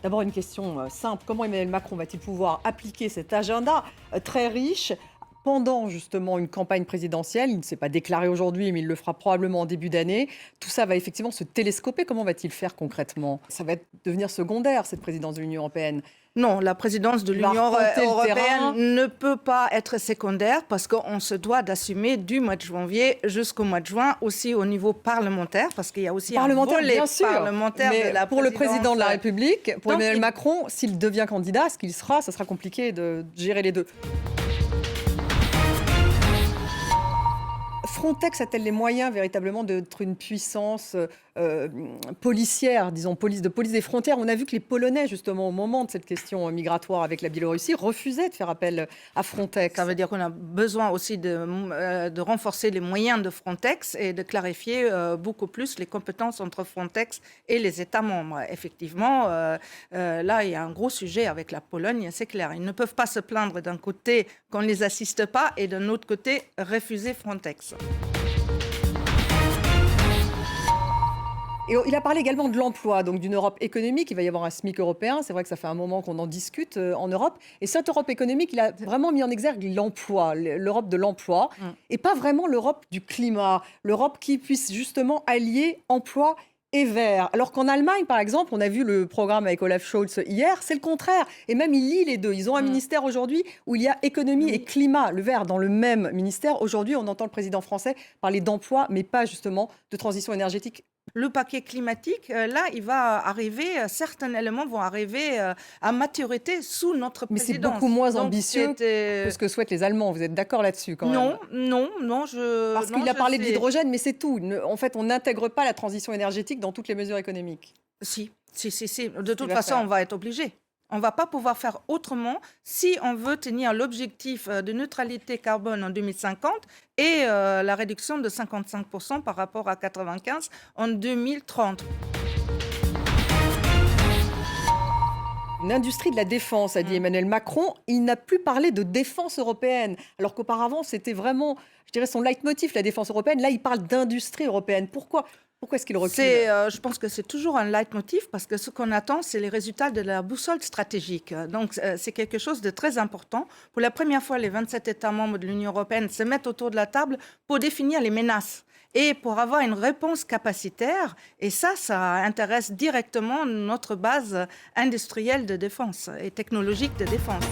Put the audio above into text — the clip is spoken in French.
D'abord, une question simple. Comment Emmanuel Macron va-t-il pouvoir appliquer cet agenda très riche pendant justement une campagne présidentielle? Il ne s'est pas déclaré aujourd'hui, mais il le fera probablement en début d'année. Tout ça va effectivement se télescoper. Comment va-t-il faire concrètement? Ça va devenir secondaire, cette présidence de l'Union européenne. Non, la présidence de Il va l'Union arpenter le européenne terrain. ne peut pas être secondaire parce qu'on se doit d'assumer du mois de janvier jusqu'au mois de juin, aussi au niveau parlementaire, parce qu'il y a aussi un Parlementaire, volet bien sûr. parlementaire Mais de la pour le présidence. président de la République, pour Donc, Emmanuel il- Macron, s'il devient candidat, ce qu'il sera, ça sera compliqué de gérer les deux. Frontex a-t-elle les moyens véritablement d'être une puissance policière, disons de police des frontières? On a vu que les Polonais, justement, au moment de cette question migratoire avec la Biélorussie, refusaient de faire appel à Frontex. Ça veut dire qu'on a besoin aussi de renforcer les moyens de Frontex et de clarifier beaucoup plus les compétences entre Frontex et les États membres. Effectivement, là, il y a un gros sujet avec la Pologne, c'est clair. Ils ne peuvent pas se plaindre d'un côté qu'on ne les assiste pas et d'un autre côté refuser Frontex. Et il a parlé également de l'emploi, donc d'une Europe économique. Il va y avoir un SMIC européen. C'est vrai que ça fait un moment qu'on en discute en Europe. Et cette Europe économique, il a vraiment mis en exergue l'emploi, l'Europe de l'emploi, et pas vraiment l'Europe du climat, l'Europe qui puisse justement allier emploi et vert. Alors qu'en Allemagne, par exemple, on a vu le programme avec Olaf Scholz hier, c'est le contraire. Et même, ils lient les deux. Ils ont un ministère aujourd'hui où il y a économie et climat, le vert, dans le même ministère. Aujourd'hui, on entend le président français parler d'emploi, mais pas justement de transition énergétique. Le paquet climatique, là, il va arriver, certains éléments vont arriver à maturité sous notre Mais c'est présidence. beaucoup moins Donc, ambitieux que ce que souhaitent les Allemands. Vous êtes d'accord là-dessus quand même? Non, Parce qu'il a parlé de l'hydrogène, mais c'est tout. En fait, on n'intègre pas la transition énergétique dans toutes les mesures économiques. Si. De toute va façon, faire. on va être obligé. On ne va pas pouvoir faire autrement si on veut tenir l'objectif de neutralité carbone en 2050 et la réduction de 55% par rapport à 95 en 2030. Une industrie de la défense, a dit Emmanuel Macron. Il n'a plus parlé de défense européenne, alors qu'auparavant, c'était vraiment, je dirais, son leitmotiv, la défense européenne. Là, il parle d'industrie européenne. Pourquoi est-ce qu'il recule? Je pense que c'est toujours un leitmotiv parce que ce qu'on attend, c'est les résultats de la boussole stratégique. Donc, c'est quelque chose de très important. Pour la première fois, les 27 États membres de l'Union européenne se mettent autour de la table pour définir les menaces et pour avoir une réponse capacitaire. Et ça intéresse directement notre base industrielle de défense et technologique de défense.